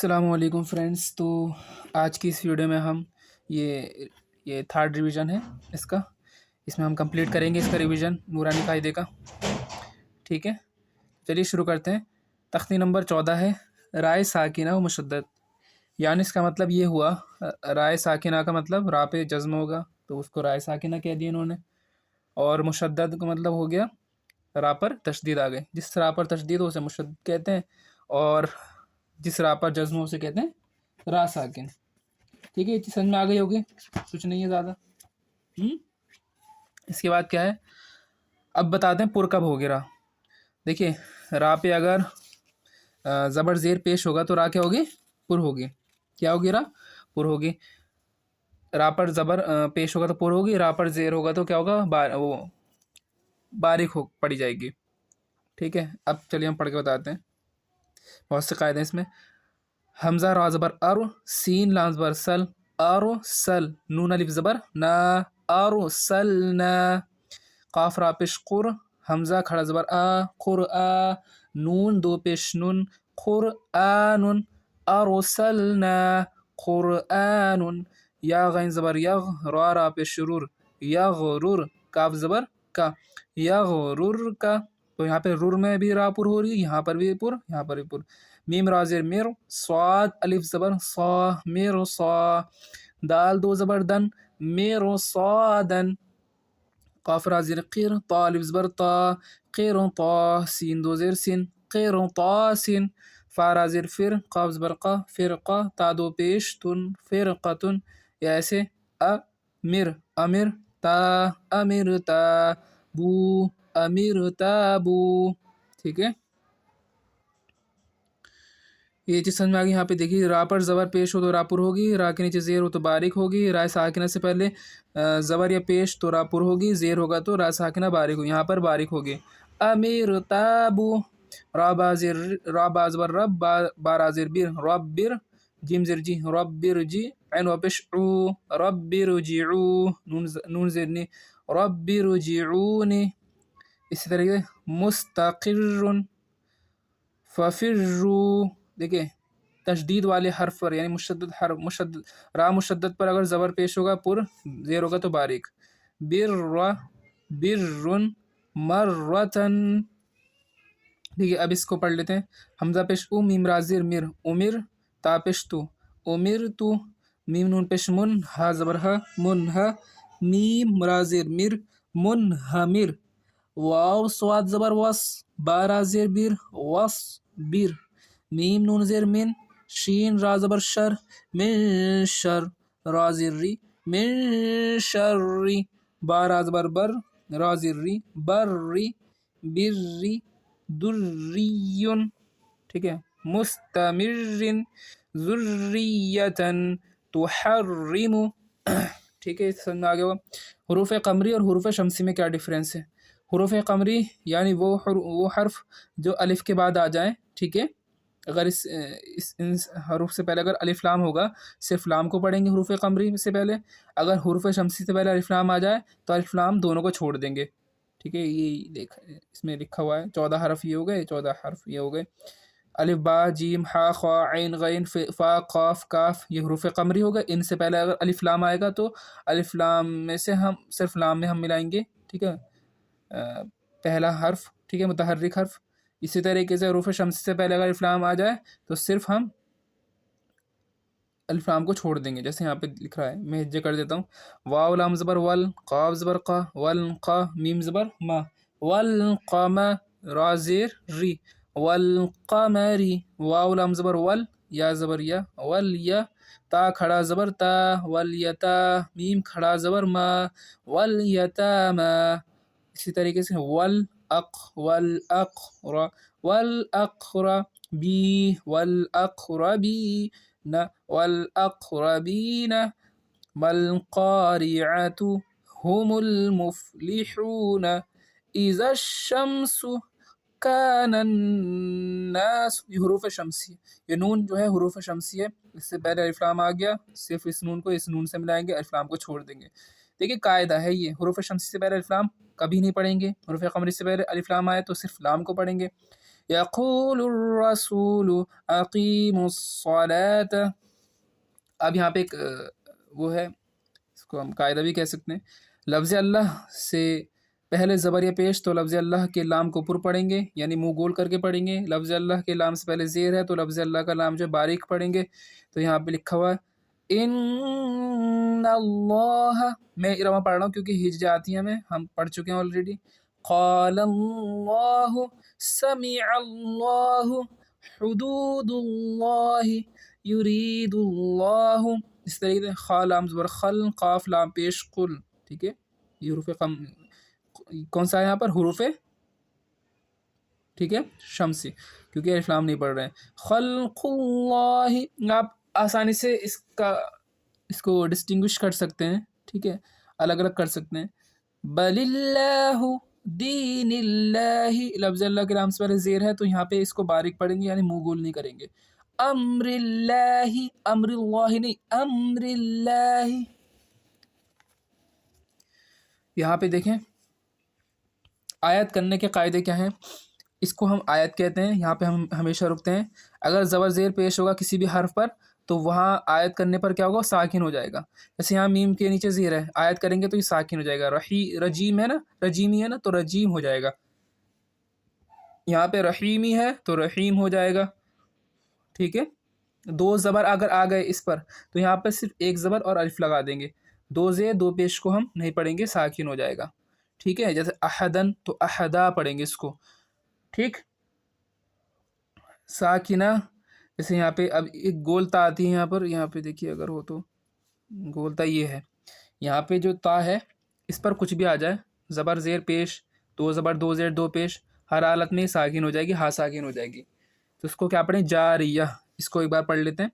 السلام علیکم فرینڈس. تو آج کی اس ویڈیو میں ہم یہ تھرڈ ریویژن ہے اس میں ہم کمپلیٹ کریں گے اس کا ریویژن نورانی قاعدے کا. ٹھیک ہے, چلیے شروع کرتے ہیں. تختی نمبر 14 ہے رائے ساکنہ و مشدد. یعنی اس کا مطلب یہ ہوا, رائے ساکنہ کا مطلب را پہ جزم ہوگا تو اس کو رائے ساکنہ کہہ دیا انہوں نے, اور مشدد کا مطلب ہو گیا را پر تشدید آ گئی. جس را پر تشدید ہو اسے مشدد کہتے ہیں, اور جس را پر جزم ہو اسے کہتے ہیں را ساکن. ٹھیک ہے, یہ چیز سمجھ میں آ گئی ہوگی, کچھ نہیں ہے زیادہ. اس کے بعد کیا ہے, اب بتاتے ہیں پر کب ہوگی را. دیکھیے, را پہ اگر زبر زیر پیش ہوگا تو را کیا ہوگی, پر ہوگی. کیا ہوگی, را پر ہوگی. را پر زبر پیش ہوگا تو پر ہوگی, را پر زیر ہوگا تو کیا ہوگا, وہ باریک پڑی جائے گی. ٹھیک ہے, اب چلیے ہم پڑھ کے بتاتے ہیں. بہت سے قاعدے ہیں اس میں. حمزہ را زبر ار, سین لام زبر سل, آرو سل, نون الف زبر نا, آرو سل نا. قاف را پیش قر, حمزہ کھڑا زبر آ, قر آ, نون دو پیش نون, قر آنن, آرو سل نا قرآن. یا غین زبر یغ, را پیش رور, یغرر, کاف زبر کا, یغرر کا. تو یہاں پہ رور میں بھی را پر ہو رہی ہے, یہاں پر بھی پر, یہاں پر بھی پر. میم را زیر میر, صاد الف زبر صا, میر صا. دال دو زبر دن, میر صادن. قاف را زیر قیر, طا الف زبر طا, قیر طا. سین دو زیر سین, قیر طا سین. فا را زیر فر, قاف زبر قا, فرقا. تا دو پیش تن, فرقتن. یا ایسے امر, امر تا, امر تا. بو, امر تابو. ٹھیک ہے, یہ چیز سمجھ میں آ گئی. یہاں پہ دیکھیے, را پر زبر پیش ہو تو را پر ہوگی, را کے نیچے زیر ہو تو باریک ہوگی. را ساکنہ سے پہلے زبر یا پیش تو را پر ہوگی, زیر ہوگا تو را ساکنہ باریک ہوگی. یہاں پر باریک ہوگی. امیر تابو. را با زبر رب, با را زیر بیر, رب بیر, جیم زیر جی, رب بیر جی. عین و پیش عو, رب بیر جیعو, نون زیر نی, رب بیر جیعونی. اسی طریقے مستقر, ففرو. دیکھیں, تشدید والے حرف پر یعنی مشدد حرف, را مشدد پر اگر زبر پیش ہوگا پر, زیر ہوگا تو باریک. بر, برن, مرتن. ٹھیک ہے, اب اس کو پڑھ لیتے ہیں. حمزہ پیش او, میم را زیر میر, امر. تا پیش تو, امر تو. میم نون پیش من, ہا زبر ہا, من ہا. میم را زیر میر, من ہمر. واو صاد زبر وس, با را زیر بیر, وس بیر. میم نون زیر من, شین را زبر شر, من شر. را زیر ری, من شری. با را زبر بر, را زیر ری, بر ری. بر ری, دریون. ٹھیک ہے, مستمر, ذریتن, تحرم. ٹھیک ہے, سمجھ میں آ گیا. حروف قمری اور حروف شمسی میں کیا ڈفرینس ہے. حروف قمری یعنی وہ حرف جو الف کے بعد آ جائیں. ٹھیک ہے, اگر ان حروف سے پہلے اگر الف لام ہوگا, صرف لام کو پڑھیں گے حروف قمری سے پہلے. اگر حروف شمسی سے پہلے الف لام آ جائے تو الف لام دونوں کو چھوڑ دیں گے. ٹھیک ہے, یہ اس میں لکھا ہوا ہے 14 حرف یہ ہو گئے, 14 حرف یہ ہو گئے. الف با جیم ہا خا عین غین فا قاف کاف, یہ حروف قمری ہو گئے. ان سے پہلے اگر الف لام آئے گا تو الف لام میں سے ہم صرف لام میں ہم ملائیں گے. ٹھیک ہے, پہلا حرف. ٹھیک ہے, متحرک حرف. اسی طریقے سے حروف شمس سے پہلے اگر الف لام آ جائے تو صرف ہم الف لام کو چھوڑ دیں گے, جیسے یہاں پہ لکھ رہا ہے. میں ہجے کر دیتا ہوں. واو لام زبر ول, قاف زبر قا, والقا. میم زبر ما, والقم. را زیر ری, والقمری. واو لام زبر ول, یا زبر یا, والیا. تا کھڑا زبر تا, والیتا. میم کھڑا زبر ما, والیتاما. اسی طریقے سے والاقرا, والاقرا. بی, والاقربین, والاقربین. والقارعة هم المفلحون. اذا الشمس کان الناس. یہ حروف شمسی, یہ نون جو ہے حروف شمسی ہے. اس سے پہلے الف لام آ گیا, صرف اس نون کو اس نون سے ملائیں گے, الف لام کو چھوڑ دیں گے. دیکھیے قاعدہ ہے یہ, حروف شمسی سے پہلے الف لام کبھی نہیں پڑھیں گے. حروف قمری سے پہلے الف لام آئے تو صرف لام کو پڑھیں گے. یقول الرسول اقیموا الصلاة. اب یہاں پہ ایک وہ ہے، اس کو ہم قاعدہ بھی کہہ سکتے ہیں. لفظ اللہ سے پہلے زبر یا پیش تو لفظ اللہ کے لام کو پر پڑھیں گے، یعنی منہ گول کر کے پڑھیں گے. لفظ اللہ کے لام سے پہلے زیر ہے تو لفظ اللہ کا لام جو باریک پڑھیں گے. تو یہاں پہ لکھا ہوا ہے ان اللہ، میں رواں پڑھ رہا ہوں کیونکہ ہج جاتی ہیں، ہم پڑھ چکے ہیں آلریڈی. قال اللہ سمع اللہ حدود اللہ یرید اللہ. اس طریقے سے خا لام زبر خل، قاف لام پیش قل. ٹھیک ہے، یہ حروف کون سا ہے یہاں پر؟ حروف ٹھیک ہے شمسی، کیونکہ الف لام نہیں پڑھ رہے ہیں. خلق اللہ، آپ آسانی سے اس کو ڈسٹنگوش کر سکتے ہیں، ٹھیک ہے، الگ الگ کر سکتے ہیں. بل اللہ دین اللہ، لفظ اللہ کے نام سے پہلے زیر ہے تو یہاں پہ اس کو باریک پڑھیں گے، یعنی منہ گول نہیں کریں گے. امر اللہ، امر اللہ نہیں، امر اللہ. یہاں پہ دیکھیں آیت کرنے کے قاعدے کیا ہیں. اس کو ہم آیت کہتے ہیں. یہاں پہ ہم ہمیشہ رکتے ہیں. اگر زبر زیر پیش ہوگا کسی بھی حرف پر تو وہاں آیت کرنے پر کیا ہوگا؟ ساکن ہو جائے گا. جیسے یہاں میم کے نیچے زیر ہے، آیت کریں گے تو یہ ساکن ہو جائے گا. رجیم ہے نا، رجیمی ہے نا، تو رجیم ہو جائے گا. یہاں پہ رحیمی ہے تو رحیم ہو جائے گا. ٹھیک ہے، دو زبر اگر آ گئے اس پر تو یہاں پہ صرف ایک زبر اور الف لگا دیں گے. دو زیر دو پیش کو ہم نہیں پڑھیں گے، ساکن ہو جائے گا. ٹھیک ہے، جیسے احدن تو احدا پڑھیں گے اس کو. ٹھیک، ساکنہ. جیسے یہاں پہ اب ایک گولتا آتی ہے یہاں پہ دیکھیے اگر ہو تو گولتا یہ ہے. یہاں پہ جو تا ہے اس پر کچھ بھی آ جائے، زبر زیر پیش، دو زبر دو زیر دو پیش، ہر حالت میں ساکن ہو جائے گی، ہاں ساکن ہو جائے گی. تو اس کو کیا پڑھیں؟ جاریہ. اس کو ایک بار پڑھ لیتے ہیں.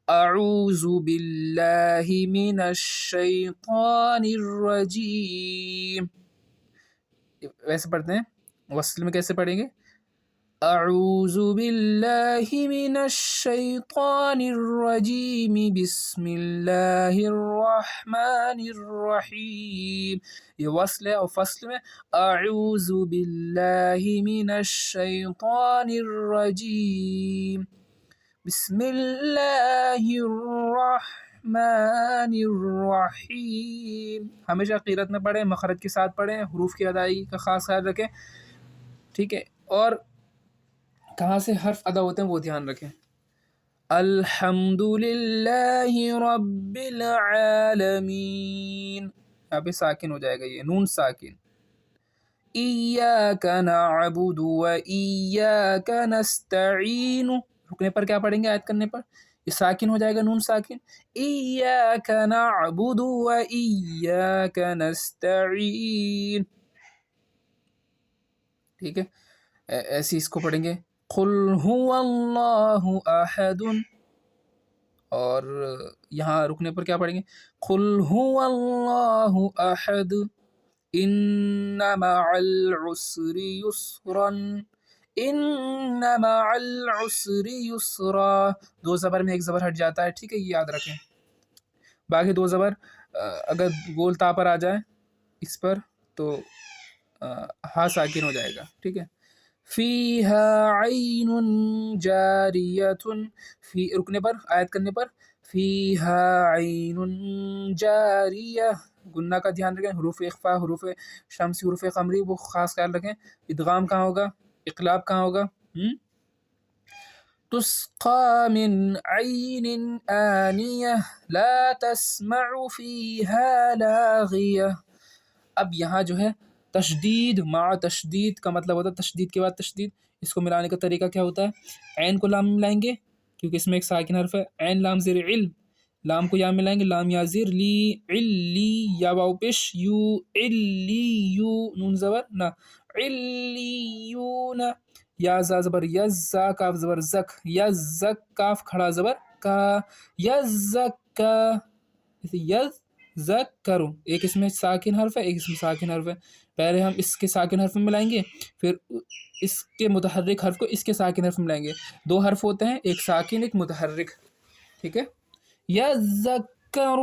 اعوذ باللہ من الشیطان الرجیم. ویسے پڑھتے ہیں. وصل میں کیسے پڑھیں گے؟ اعوذ باللہ من الشیطان الرجیم بسم اللہ الرحمن الرحیم. یہ وصل ہے، اور فصل میں اعوذ باللہ من الشیطان الرجیم بسم اللہ الرحمن الرحیم. ہمیشہ قرأت میں پڑھیں، مخرج کے ساتھ پڑھیں، حروف کی ادائیگی کا خاص خیال رکھیں. ٹھیک ہے، اور کہاں سے حرف ادا ہوتے ہیں وہ دھیان رکھیں. الحمد للہ رب العالمین، یہاں پہ ساکن ہو جائے گا، یہ نون ساکن. ایاک نعبد و ایاک نستعین، رکنے پر کیا پڑھیں گے؟ آیت کرنے پر یہ ساکن ہو جائے گا، نون ساکن. ایاک نعبد و ایاک نستعین. ٹھیک ہے، ایسی اس کو پڑھیں گے. قل هو اللہ احد، اور یہاں رکنے پر کیا پڑھیں گے؟ قل هو اللہ احد ان مع العسر یسرا، ان مع العسر یسرا. دو زبر میں ایک زبر ہٹ جاتا ہے، ٹھیک ہے، یہ یاد رکھیں. باقی دو زبر اگر گول تا پر آ جائے اس پر تو ہا ساکن ہو جائے گا. ٹھیک ہے. فیہا عین جاریۃ، فی رکنے پر، آیت کرنے پر فیہا عین جاریہ. گنہ کا دھیان رکھیں، حروف اخفا، حروف شمسی، حروف قمری وہ خاص خیال رکھیں. ادغام کہاں ہوگا؟ اقلاب کہاں ہوگا؟ تسقى من عین آنیہ لا تسمع فیہا لاغیہ. اب یہاں جو ہے تشدید مع تشدید کا مطلب ہوتا ہے تشدید کے بعد تشدید. اس کو ملانے کا طریقہ کیا ہوتا ہے؟ عین کو لام میں ملائیں گے کیونکہ اس میں ایک ساکن حرف ہے. عین لام زیر علم، لام کو یا ملائیں گے، لام یا زیر لی علی، یا واو پیش یو علی یو، نون زبر نہ علیون. یا زا زبر یزا، کاف زبر زک یزک، کاف کھڑا زبر کا یزکا، یز ذکرو. ایک اس میں ساکن حرف ہے، ایک اس میں ساکن حرف ہے. پہلے ہم اس کے ساکن حرف میں ملائیں گے، پھر اس کے متحرک حرف کو اس کے ساکن حرف میں ملائیں گے. دو حرف ہوتے ہیں، ایک ساکن ایک متحرک. ٹھیک ہے. یذکر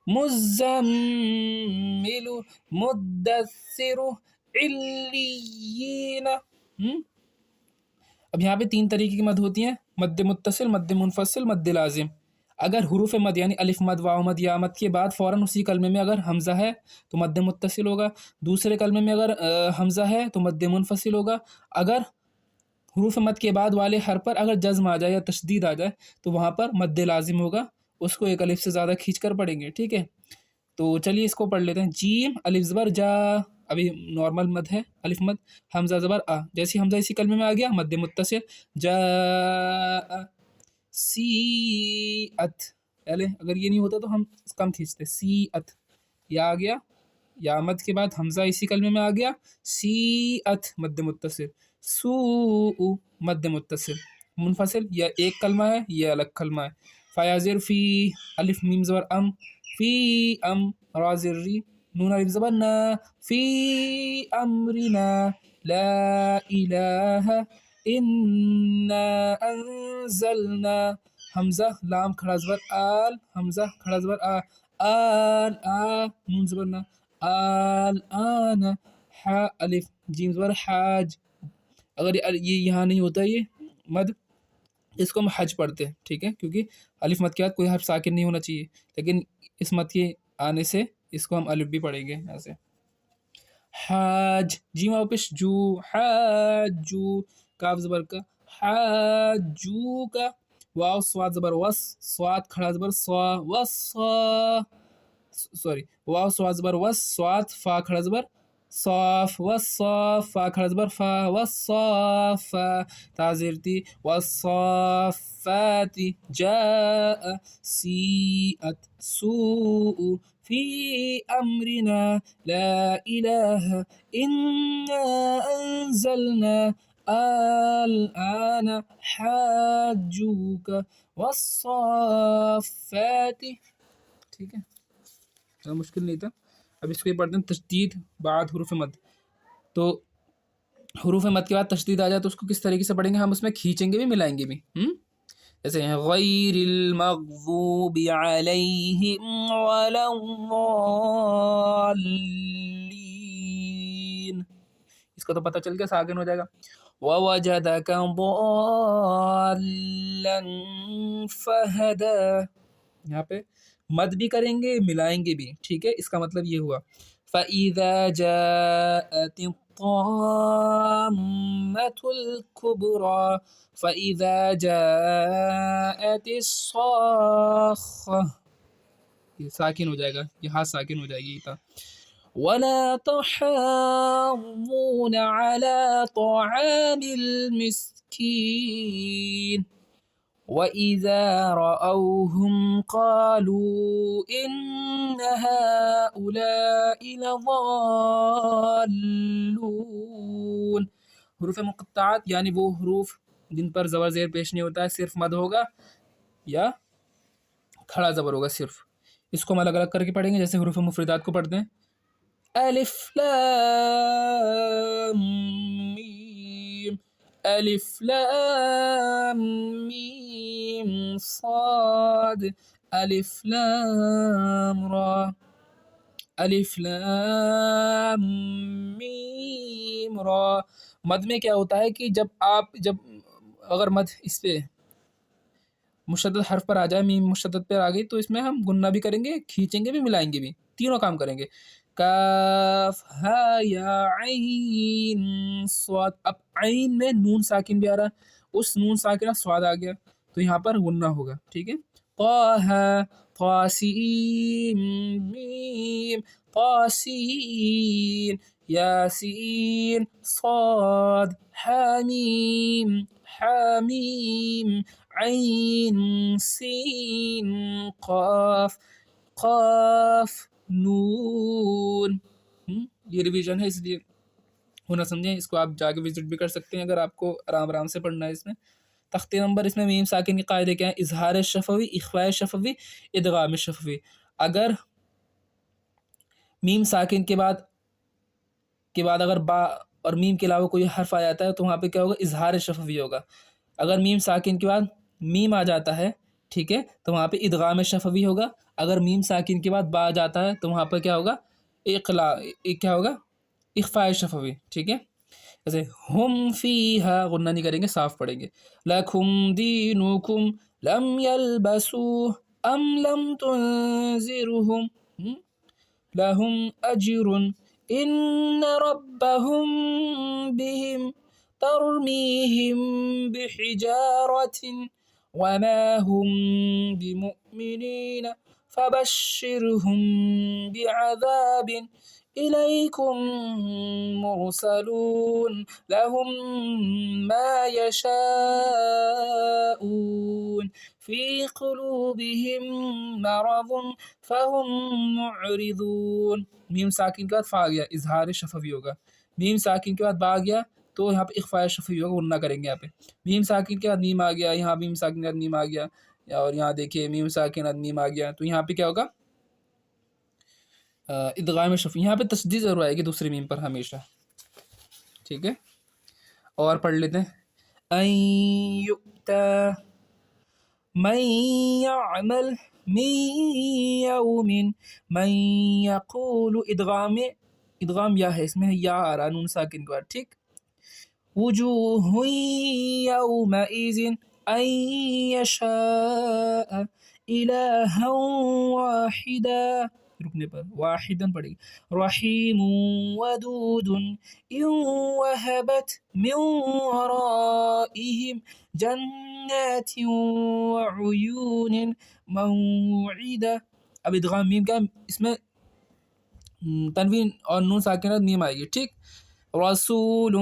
مزمل مدثر علیین. اب یہاں پہ 3 طریقے کی مد ہوتی ہیں، مد متصل، مد منفصل، مد لازم۔ اگر حروف مد یعنی الف مد، واو مد، یا مد کے بعد فوراً اسی کلمے میں اگر حمزہ ہے تو مد متصل ہوگا، دوسرے کلمے میں اگر حمزہ ہے تو مد منفصل ہوگا۔ اگر حروف مد کے بعد والے حرف پر اگر جزم آ جائے یا تشدید آ جائے تو وہاں پر مد لازم ہوگا، اس کو ایک الف سے زیادہ کھینچ کر پڑھیں گے، ٹھیک ہے؟ تو چلیے اس کو پڑھ لیتے ہیں۔ جیم الف زبر جا، ابھی نارمل مد ہے الف مد، حمزہ زبر آ، جیسے حمزہ اسی کلمے میں آ گیا مد متصل، جا سی ات، پہلے اگر یہ نہیں ہوتا تو ہم کم کھینچتے، سی ات، یا آ گیا، یا مد کے بعد حمزہ اسی کلمے میں آ گیا، سی ات مد متصل، سو مد متصل، منفصل یا ایک کلمہ ہے یہ الگ کلمہ ہے، فیازر فی الف میم زبر ام، فی ام را زر ری، نون الف زبر نا، فی امرنا لا الہ انا انزلنا، حمزہ لام کھڑا زبر آل، حمزہ کھڑا زبر آ، آل آ، نون زبر نا، آل آن، حا الف جیم زبر حاج، اگر یہ یہاں نہیں ہوتا یہ مد اس کو ہم حج پڑھتے ہیں، ٹھیک ہے، کیونکہ الف مد کے بعد کوئی حرف ساکن نہیں ہونا چاہیے، لیکن اس مد کے آنے سے اس کو ہم الف بھی پڑھیں گے ایسے۔ حاج جیم واپس جو، حاجو، کاف زبر کا، حاجو کا، واو سواد زبر وس، سواد کھڑا زبر سوا، وسا، سوری واو سواد زبر وس، سواد فا کھڑا زبر صاف، والصاف فا کھڑا زبر فا، والصاف تازرتی، والصافات جاء، سیئت سوء، فی امرنا لا الہ انا انزلنا الآن حاجوک والصافات، ٹھیک ہے، زیادہ مشکل نہیں تھا۔ اب اس کو یہ پڑھتے ہیں تشدید بعد حروف مد، تو حروف مد کے بعد تشدید آ جائے تو اس کو کس طریقے سے پڑھیں گے؟ ہم اس میں کھینچیں گے بھی ملائیں گے بھی، جیسے غیر المغضوب علیہم ولا الضالین، اس کا تو پتہ چل گیا ساکن ہو جائے گا۔ وَوَجَدَكَ ضَالًّا فَهَدَىٰ، یہاں پہ مد بھی کریں گے ملائیں گے بھی، ٹھیک ہے، اس کا مطلب یہ ہوا فَإِذَا جَاءَتِ الطَّامَّةُ الْكُبْرَىٰ، فَإِذَا جَاءَتِ الصَّاخَّةُ، یہ ساکن ہو جائے گا، یہ ہاتھ ساکن ہو جائے گی یہ تھا۔ وَلَا تَحَاضُّونَ عَلَىٰ طَعَامِ الْمِسْكِينِ، وَإِذَا رَأَوْهُمْ قَالُوا إِنَّ هَٰؤُلَاءِ لَضَالُّونَ، حروف مقطعات یعنی وہ حروف جن پر زبر زیر پیش نہیں ہوتا ہے، صرف مد ہوگا یا کھڑا زبر ہوگا صرف، اس کو ہم الگ الگ کر کے پڑھیں گے، جیسے حروف مفردات کو پڑھتے ہیں، الف لام میم، الف لام میم صاد، الف لام را، الف لام میم را۔ مد میں کیا ہوتا ہے کہ جب اگر مد اس پہ مشدد حرف پر آ جائے، میم مشدد پر آ گئی تو اس میں ہم گننا بھی کریں گے، کھینچیں گے بھی، ملائیں گے بھی، تینوں کام کریں گے۔ کاف ہا یا عین صاد، اب عین میں نون ساکن بھی آ رہا ہے، اس نون ساکنہ صاد آ گیا تو یہاں پر غنہ ہوگا، ٹھیک ہے۔ طہ طاسین میم طاسین، یاسین صاد، حامیم حامیم، عین سین قاف، قاف نون۔ یہ ریویژن ہے، اس لیے ہونا سمجھیں، اس کو آپ جا کے وزٹ بھی کر سکتے ہیں اگر آپ کو آرام آرام سے پڑھنا ہے۔ اس میں تختی نمبر، اس میں میم ساکن کے قاعدے کیا ہیں؟ اظہار شفوی، اخفاء شفوی، ادغام شفوی۔ اگر میم ساکن کے بعد اگر با اور میم کے علاوہ کوئی حرف آ جاتا ہے تو وہاں پہ کیا ہوگا؟ اظہار شفوی ہوگا۔ اگر میم ساکن کے بعد میم آ جاتا ہے، ٹھیک ہے، تو وہاں پہ ادغام شفوی ہوگا۔ اگر میم ساکن کے بعد با آ جاتا ہے تو وہاں پہ کیا ہوگا؟ کیا ہوگا؟ اخفاء شفوی، ٹھیک ہے۔ جیسے ہم فیہا غنہ نہیں کریں گے، صاف پڑھیں گے. لکم دینکم لم یلبسوا ام لم تنذرہم لہم اجر ان ربہم بہم ترمیہم بحجارۃ وما ہم بمؤمنین فبشرہم بعذاب إليكم مرسلون لهم ما يشاءون في قلوبهم مرض فهم معرضون. میم ساکن کے بعد فا گیا، اظہار شفوی ہوگا. میم ساکن کے بعد با گیا تو یہاں پہ اخفاء شفوی ہوگا، غنہ کریں گے. یہاں پہ میم ساکن کے بعد میم آ گیا، یہاں میم ساکن کے بعد میم آ گیا، اور یہاں دیکھیے میم ساکن کے بعد میم آ گیا، تو یہاں پہ کیا ہوگا؟ ادغام شفوی. یہاں پہ تشدید ضرور آئے گی دوسری میم پر ہمیشہ. ٹھیک ہے، اور پڑھ لیتے ہیں. ان یؤتا من یعمل من یوم من یقول، ادغام یا ہے، اس میں یا آ رہا نون ساکن کے بعد. ٹھیک. وجوہ یومئذ ان یشاء الہا واحدا، رکنے پر واحدا پڑے گی. رحیم ودود ان وہبت من ورائہم جنات وعیون موعدہ. اب ادغام میم کا، اس میں تنوین اور نون ساکنہ میم آئے گی. ٹھیک. رسول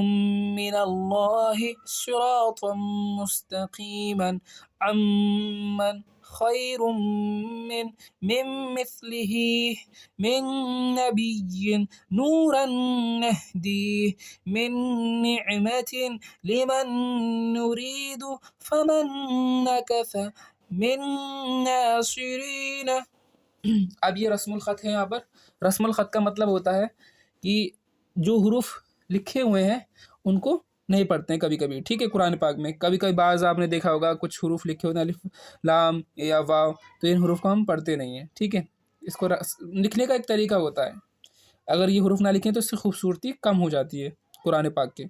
من اللہ صراطا مستقیما عمن خیر من مثله من نبی نورا نهدی من نعمت لمن نرید فمن نکث من ناصرین. اب یہ رسم الخط ہے. یہاں پر رسم الخط کا مطلب ہوتا ہے کہ جو حروف لکھے ہوئے ہیں ان کو نہیں پڑھتے ہیں کبھی کبھی. ٹھیک ہے. قرآن پاک میں کبھی کبھی بعض آپ نے دیکھا ہوگا کچھ حروف لکھے ہوتے ہیں، الف لام یا واو، تو ان حروف کو ہم پڑھتے نہیں ہیں. ٹھیک ہے. اس کو لکھنے کا ایک طریقہ ہوتا ہے، اگر یہ حروف نہ لکھیں تو اس کی خوبصورتی کم ہو جاتی ہے قرآن پاک کے.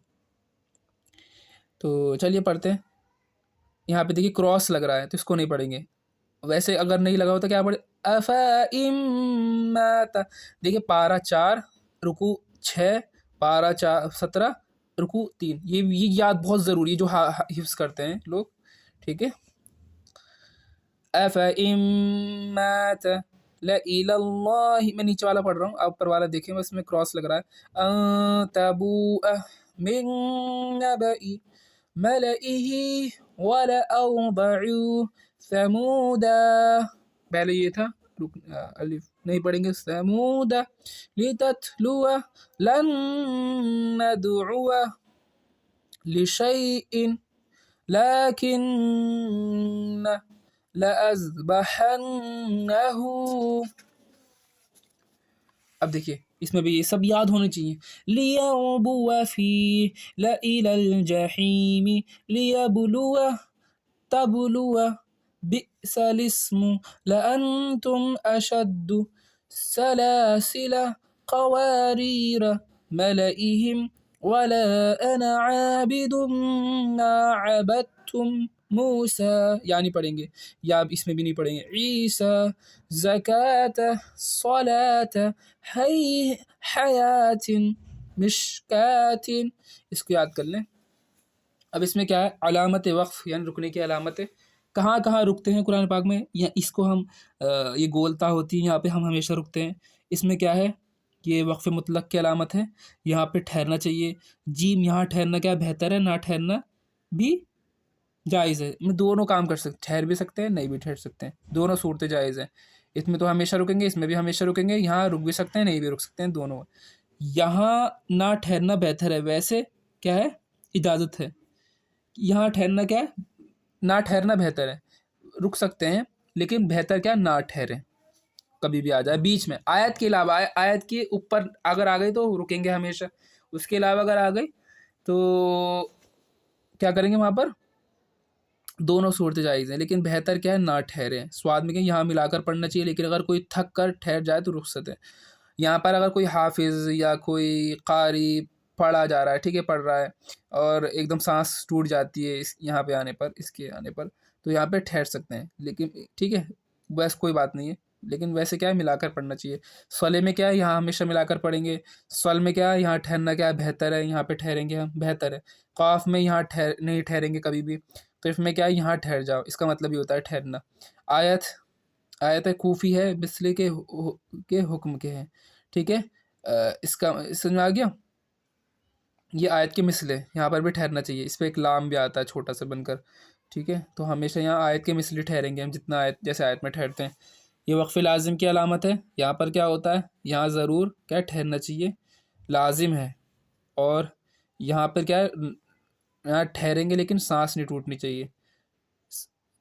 تو چلیے پڑھتے ہیں. یہاں پہ دیکھیے کراس لگ رہا ہے تو اس کو نہیں پڑھیں گے. ویسے اگر نہیں لگا ہوتا کیا پڑھے؟ افَإِن مَاتَ. دیکھیے پارہ 4 رکوع 6، پارہ 17 رکوع 3. یہ یاد بہت ضروری ہے جو حفظ کرتے ہیں لوگ. ٹھیک ہے. افَإِن مَاتَ لَإِلَى اللَّهِ. میں نیچے والا پڑھ رہا ہوں، آپ اوپر والا دیکھیں، اس میں کراس لگ رہا ہے. أَن تَبُوءَ مِن نَبَإِ مَلَئِهِ وَلَأَوْضَعُوا ثَمُودَ. پہلے یہ تھا الف نہیں پڑھیں گے. ثمود لتتلو لن ندعو لشيء لكن لأذبحنه. اب دیکھیے اس میں بھی یہ سب یاد ہونے چاہیے. لِيَرْبُوَ فِيهِ لَإِلَى الْجَحِيمِ لِيَبْلُوَ تَبْلُوَ بِئْسَ الْاسْمُ لَأَنْتُمْ أَشَدُّ سَلَاسِلَ قَوَارِيرَ مَلَئِهِمْ وَلَا أَنَا عَابِدٌ مَا عَبَدْتُمْ موسیٰ. یعنی پڑھیں گے، یا اب اس میں بھی نہیں پڑھیں گے. عیسیٰ زکاة صلاة حیات مشکات. اس کو یاد کر لیں. اب اس میں کیا ہے؟ علامت وقف یعنی رکنے کی علامت ہے. کہاں کہاں رکتے ہیں قرآن پاک میں؟ یا اس کو ہم یہ گولتا ہوتی ہے، یہاں پہ ہم ہمیشہ رکتے ہیں. اس میں کیا ہے؟ یہ وقف مطلق کی علامت ہے. یہاں پہ ٹھہرنا چاہیے. جیم یہاں ٹھہرنا کیا بہتر ہے، نہ ٹھہرنا بھی جائز ہے. میں دونوں کام کر سکتے، ٹھہر بھی سکتے ہیں، نہیں بھی ٹھہر سکتے ہیں. دونوں صورتیں جائز ہیں. اس میں تو ہمیشہ رکیں گے، اس میں بھی ہمیشہ رکیں گے. یہاں رک بھی سکتے ہیں، نہیں بھی رک سکتے ہیں، دونوں. یہاں نہ ٹھہرنا بہتر ہے، ویسے کیا ہے؟ اجازت ہے. یہاں ٹھہرنا کیا ہے؟ نہ ٹھہرنا بہتر ہے. رک سکتے ہیں لیکن بہتر کیا؟ نہ ٹھہریں. کبھی بھی آ جائے بیچ میں، آیت کے علاوہ، آیت کے اوپر اگر آ گئی تو رکیں گے ہمیشہ. اس کے علاوہ اگر آ گئی تو کیا کریں گے؟ وہاں پر دونوں صورتیں جائز ہیں، لیکن بہتر کیا ہے؟ نہ ٹھہریں. سواد میں کہ یہاں ملا کر پڑھنا چاہیے، لیکن اگر کوئی تھک کر ٹھہر جائے تو رخصت ہے. یہاں پر اگر کوئی حافظ یا کوئی قاری پڑھا جا رہا ہے، ٹھیک ہے، پڑھ رہا ہے اور ایک دم سانس ٹوٹ جاتی ہے یہاں پہ آنے پر، اس کے آنے پر، تو یہاں پہ ٹھہر سکتے ہیں، لیکن ٹھیک ہے بس کوئی بات نہیں ہے، لیکن ویسے کیا ہے ملا کر پڑھنا چاہیے۔ صلے میں کیا ہے یہاں ہمیشہ ملا کر پڑھیں گے، صل میں کیا ہے یہاں ٹھہرنا کیا ہے بہتر ہے، یہاں پہ ٹھہریں گے ہم، بہتر ہے۔ قاف میں یہاں نہیں ٹھہریں گے کبھی بھی، قف میں کیا ہے یہاں ٹھہر جاؤ، اس کا مطلب یہ ہوتا ہے ٹھہرنا۔ آیت کوفی ہے، بسلے کے حکم کے ہیں، ٹھیک ہے، اس کا سمجھ میں آ گیا؟ یہ آیت کے مثل ہے، یہاں پر بھی ٹھہرنا چاہیے، اس پہ ایک لام بھی آتا ہے چھوٹا سا بن کر، ٹھیک ہے، تو ہمیشہ یہاں آیت کے مثل ٹھہریں گے ہم، جتنا آیت جیسے آیت میں ٹھہرتے ہیں۔ یہ وقف لازم کی علامت ہے، یہاں پر کیا ہوتا ہے، یہاں ضرور کیا ٹھہرنا چاہیے، لازم ہے، اور یہاں پر کیا ہے یہاں ٹھہریں گے لیکن سانس نہیں ٹوٹنی چاہیے،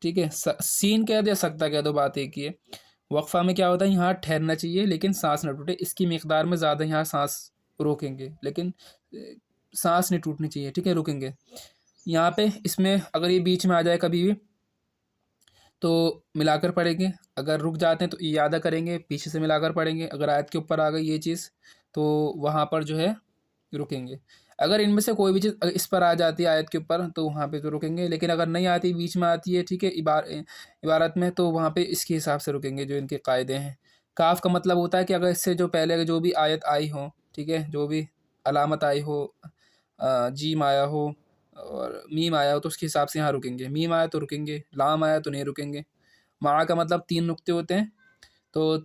ٹھیک ہے، سین کہہ دے سکتا کہہ دو، بات ایک ہی ہے۔ وقفہ میں کیا ہوتا ہے یہاں ٹھہرنا چاہیے لیکن سانس نہ ٹوٹے، اس کی مقدار میں زیادہ یہاں سانس روکیں گے لیکن سانس نہیں ٹوٹنی چاہیے، ٹھیک ہے، رکیں گے یہاں پہ۔ اس میں اگر یہ بیچ میں آ جائے کبھی بھی تو ملا کر پڑھیں گے، اگر رک جاتے ہیں تو اعادہ کریں گے، پیچھے سے ملا کر پڑھیں گے، اگر آیت کے اوپر آ گئی یہ چیز تو وہاں پر جو ہے رکیں گے۔ اگر ان میں سے کوئی بھی چیز اس پر آ جاتی ہے آیت کے اوپر تو وہاں پہ تو رکیں گے، لیکن اگر نہیں آتی بیچ میں آتی ہے، ٹھیک ہے، عبارت میں، تو وہاں پہ اس کے حساب سے رکیں گے جو ان کے قاعدے ہیں۔ کاف کا مطلب ہوتا ہے کہ اگر اس سے جو پہلے جو بھی آیت آئی ہو، ٹھیک ہے، جو بھی علامت آئی ہو، جیم آیا ہو اور میم آیا ہو تو اس کے حساب سے یہاں رکیں گے، میم آیا تو رکیں گے، لام آیا تو نہیں رکیں گے۔ مع کا مطلب 3 نقطے ہوتے ہیں، تو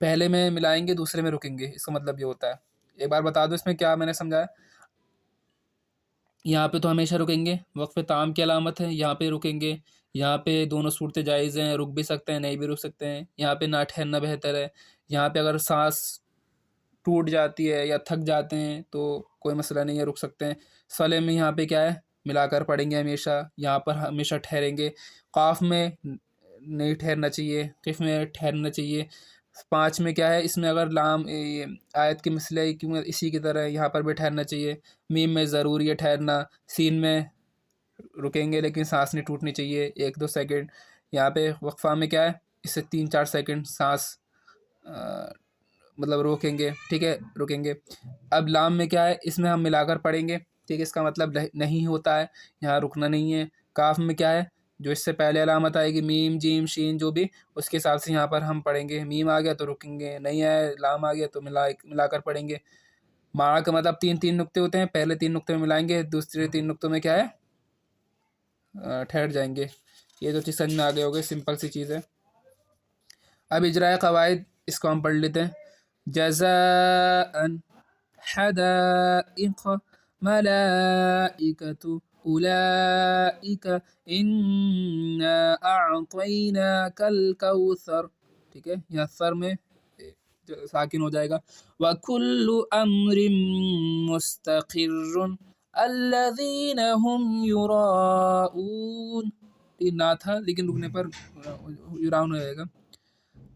پہلے میں ملائیں گے دوسرے میں رکیں گے، اس کا مطلب یہ ہوتا ہے۔ ایک بار بتا دو اس میں کیا میں نے سمجھایا۔ یہاں پہ تو ہمیشہ رکیں گے، وقف تام کی علامت ہے، یہاں پہ رکیں گے، یہاں پہ دونوں صورتیں جائز ہیں، رک بھی سکتے ہیں نہیں بھی رک سکتے ہیں، یہاں پہ نہ ٹھہرنا بہتر ہے، یہاں پہ اگر سانس ٹوٹ جاتی ہے یا تھک جاتے ہیں تو کوئی مسئلہ نہیں ہے، رک سکتے ہیں۔ صلے میں یہاں پہ کیا ہے ملا کر پڑھیں گے ہمیشہ، یہاں پر ہمیشہ ٹھہریں گے، قاف میں نہیں ٹھہرنا چاہیے، قف میں ٹھہرنا چاہیے۔ 5 میں کیا ہے اس میں اگر لام آیت کے مسئلہ کیوں اسی کی طرح یہاں پر بھی ٹھہرنا چاہیے۔ میم میں ضروری ہے ٹھہرنا، سین میں رکیں گے لیکن سانس نہیں ٹوٹنی چاہیے 1-2 سیکنڈ، یہاں پہ وقفہ میں کیا ہے اس سے 3-4 سیکنڈ سانس مطلب روکیں گے، ٹھیک ہے، رکیں گے۔ اب لام میں کیا ہے اس میں ہم ملا کر پڑھیں گے، ٹھیک ہے، اس کا مطلب نہیں ہوتا ہے، یہاں رکنا نہیں ہے۔ کاف میں کیا ہے جو اس سے پہلے علامت آئے گی میم جیم شین جو بھی، اس کے حساب سے یہاں پر ہم پڑھیں گے، میم آ گیا تو رکیں گے، نہیں آئے لام آ گیا تو ملا کر پڑھیں گے۔ مع کا مطلب 3 نقطے ہوتے ہیں، پہلے 3 نقطے میں ملائیں گے، دوسرے 3 نقطوں میں کیا ہے ٹھہر جائیں گے۔ یہ تو چیز سمجھ میں آگے ہوگی، سمپل سی چیز ہے۔ اب اجرائے قواعد اس کو ہم پڑھ لیتے ہیں۔ جزاء حدائق ملائکۃ اولئک انا اعطیناک الکوثر، ٹھیک ہے، یہاں سر میں ساکن ہو جائے گا۔ وَكُلُّ أَمْرٍ مُسْتَقِرٌّ الَّذِينَ هُمْ يُرَاءُونَ، یہ نہ تھا لیکن رکنے پر یراؤن ہو جائے گا۔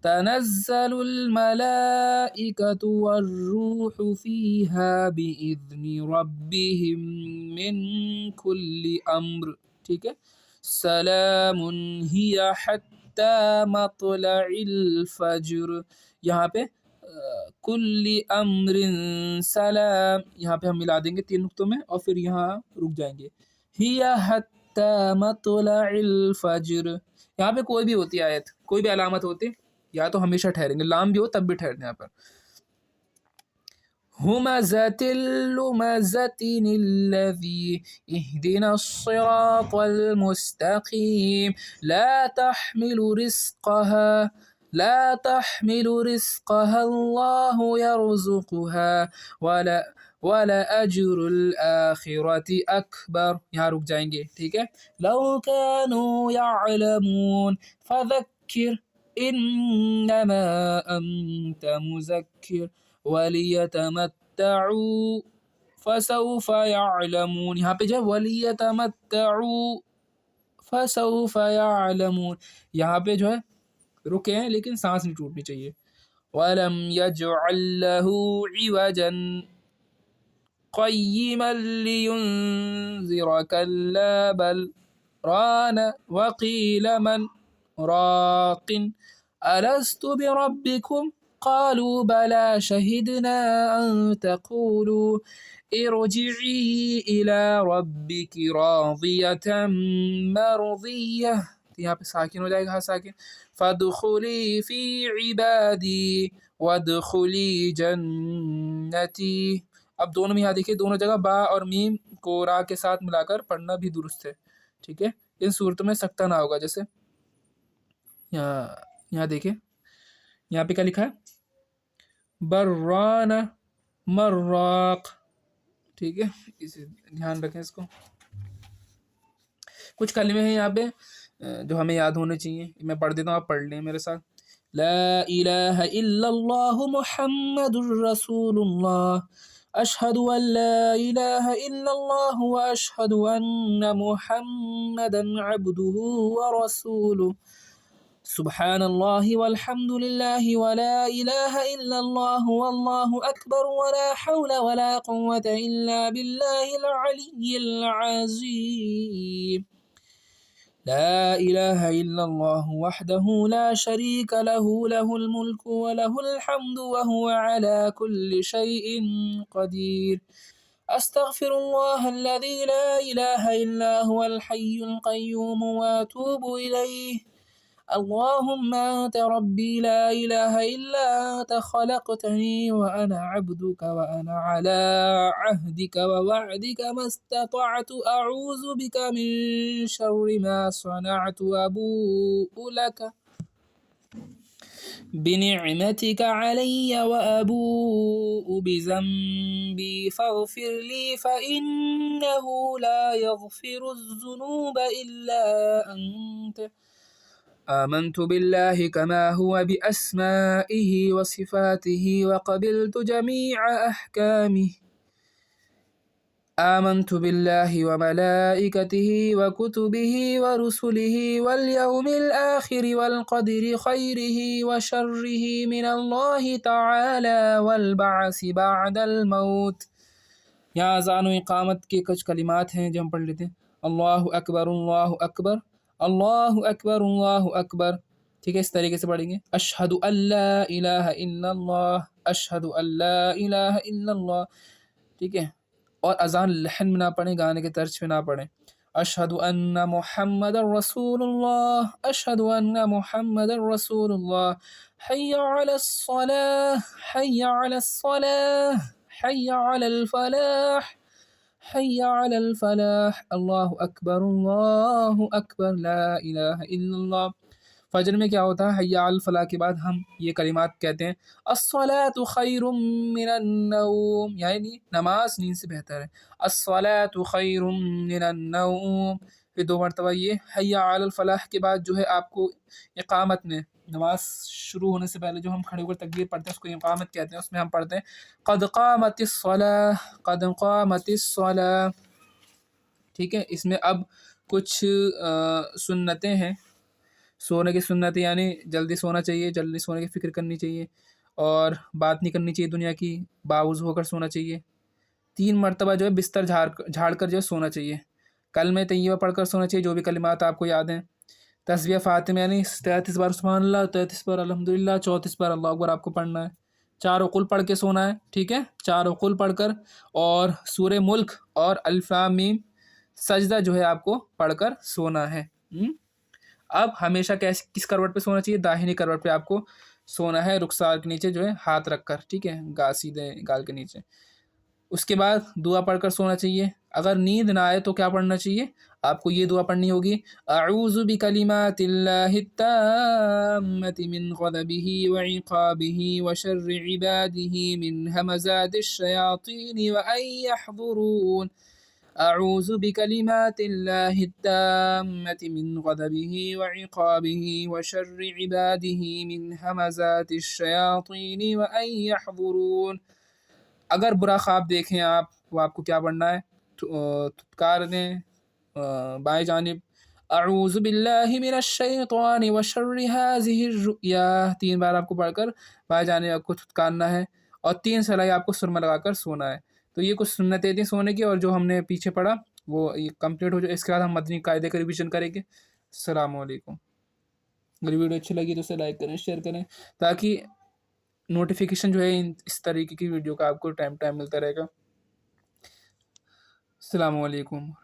تنزل الملائکۃ والروح فیہا بإذن ربهم من کل امر، ٹھیک ہے، سلام ہی حتی مطلع الفجر، یہاں پہ کل امر سلام، یہاں پہ ہم ملا دیں گے 3 نقطوں میں اور پھر یہاں رک جائیں گے، ہی حتی مطلع الفجر، یہاں پہ کوئی بھی ہوتی آیت، کوئی بھی علامت ہوتی یا تو ہمیشہ ٹھہریں گے، لام بھی ہو تب بھی ٹھہرنے یہاں پر۔ ہمزۃ لمزۃ الذی اہدنا الصراط المستقیم لا تحمل رزقها اللہ یرزقها وَلَأَجْرُ الْآخِرَةِ أَكْبَرُ، یہاں رک جائیں گے، ٹھیک ہے۔ لَوْ كَانُوا يَعْلَمُونَ فَذَكِّرْ إِنَّمَا أَنْتَ مُذَكِّرٌ وَلِيَتَمَتَّعُوا فَسَوْفَ يَعْلَمُونَ، یہاں پہ جو ہے وَلِيَتَمَتَّعُوا فَسَوْفَ يَعْلَمُونَ، یہاں پہ جو ہے رکے ہیں لیکن سانس نہیں ٹوٹنی چاہیے۔ وَلَمْ يَجْعَلْ لَهُ عِوَجًا قیما لینذر کلا بل ران وقیل من راق الست بربکم قالوا بلى شهدنا أن تقولوا ارجعي إلى ربك راضية مرضية. یہاں پہ ساکن ہو جائے گا، ہاں ساکن. فادخلی فی عبادی وادخلی جنتی. اب دونوں میں یہاں دیکھیے، دونوں جگہ با اور میم کو را کے ساتھ ملا کر پڑھنا بھی درست ہے. ٹھیک ہے، ان صورتوں میں سکتہ نہ ہوگا. جیسے یہاں دیکھیں، یہاں پہ کیا لکھا ہے؟ بران مراق. ٹھیک ہے، اسے دھیان رکھیں. اس کو کچھ کلمے ہیں یہاں پہ جو ہمیں یاد ہونے چاہیے. میں پڑھ دیتا ہوں، آپ پڑھ لیں میرے ساتھ. لا الہ الا اللہ محمد الرسول اللہ اشہد ان لا الہ الا اللہ واشہد ان محمدا عبدہ ورسولہ سبحان اللہ والحمد للہ ولا الہ الا اللہ واللہ اکبر ولا حول ولا قوة الا باللہ العلی العظیم. لا الہ الا اللہ وحدہ لا شریک لہ لہ الملک ولہ الحمد وہو علی کل شیء قدیر. استغفر اللہ الذی لا الہ الا هو الحی القیوم واتوب الیہ. اللهم أنت ربي لا إله إلا أنت خلقتني وأنا عبدك وأنا على عهدك ووعدك ما استطعت أعوذ بك من شر ما صنعت وأبوء لك بنعمتك علي وأبوء بذنبي فاغفر لي فإنه لا يغفر الذنوب إلا أنت. آمنت بالله كما هو بأسمائه وصفاته وقبلت جميع أحكامه. آمنت بالله وملائكته وكتبه ورسله واليوم الآخر والقدر خيره وشره من الله تعالى والبعث بعد الموت. یہاں اذان و اقامت کے کچھ کلمات ہیں جو ہم پڑھ لیتے ہیں. اللہ اکبر اللہ اکبر، اللہ اکبر اللہ اکبر. ٹھیک ہے، اس طریقے سے پڑھیں گے. اشہد ان لا الہ الا اللہ، اشہد ان لا الہ الا اللہ. ٹھیک ہے، اور اذان لحن میں نہ پڑھیں، گانے کے طرز پہ نہ پڑھیں. اشہد ان محمد رسول اللہ، اشہد ان محمد رسول اللہ. حی علی الصلاة، حی علی الصلاة، حی علی الفلاح، حی علی الفلاح. اللہ اکبر لا الہ الا اللہ. فجر میں کیا ہوتا ہے؟ حی علی الفلاح کے بعد ہم یہ کلمات کہتے ہیں. الصلاة خیر من النوم، یعنی نماز نیند سے بہتر ہے. الصلاة خیر من النوم. پھر 2 مرتبہ یہ حی علی الفلاح کے بعد جو ہے آپ کو اقامت میں، نماز شروع ہونے سے پہلے جو ہم کھڑے ہو کر تکبیر پڑھتے ہیں اس کو اقامت کہتے ہیں. اس میں ہم پڑھتے ہیں قد قامت الصلاة، قد قامت الصلاة. ٹھیک ہے، اس میں اب کچھ سنتیں ہیں. سونے کی سنتیں یعنی جلدی سونا چاہیے، جلدی سونے کی فکر کرنی چاہیے اور بات نہیں کرنی چاہیے دنیا کی. باوضو ہو کر سونا چاہیے. 3 مرتبہ جو ہے بستر جھاڑ کر جو ہے سونا چاہیے. کلمہ طیبہ پڑھ کر سونا چاہیے، جو بھی کلمات آپ کو یاد ہیں. تسبیح فاطمہ یعنی 33 بار سبحان اللہ، 33 بار الحمدللہ، 34 بار اللہ اکبر آپ کو پڑھنا ہے. 4 قل پڑھ کے سونا ہے. ٹھیک ہے، 4 قل پڑھ کر، اور سورہ ملک اور الف لام میم سجدہ جو ہے آپ کو پڑھ کر سونا ہے. اب ہمیشہ کس کروٹ پہ سونا چاہیے؟ داہنی کروٹ پہ آپ کو سونا ہے، رخسار کے نیچے جو ہے ہاتھ رکھ کر. ٹھیک ہے، سیدھے گال کے نیچے. اس کے بعد دعا پڑھ کر سونا چاہیے. اگر نیند نہ آئے تو کیا پڑھنا چاہیے؟ آپ کو یہ دعا پڑھنی ہوگی. اعوذ بکلمات اللہ التامۃ من غضبہ وعقابہ وشر عبادہ من ہمزات الشیاطین وان یحضرون. اعوذ بکلمات اللہ التامۃ من غضبہ وعقابہ وشر عبادہ من ہمزات الشیاطین وان یحضرون. اگر برا خواب دیکھیں آپ، تو آپ کو کیا پڑھنا ہے؟ تھپکار دیں بائیں جانب. اعوذ باللہ من الشیطان وشر ہذہ الرؤیا. 3 بار آپ کو پڑھ کر بائیں جانب آپ کو تھپکارنا ہے، اور 3 سلائی آپ کو سرما لگا کر سونا ہے. تو یہ کچھ سنتیں تھیں سونے کی، اور جو ہم نے پیچھے پڑھا وہ کمپلیٹ ہو جائے. اس کے بعد ہم مدنی قاعدے کا ریویژن کریں گے. السلام علیکم. اگر ویڈیو اچھی لگی تو اسے لائک کریں، شیئر کریں، تاکہ نوٹیفیکیشن جو ہے اس طریقے کی ویڈیو کا آپ کو ٹائم ملتا رہے گا۔ السلام علیکم۔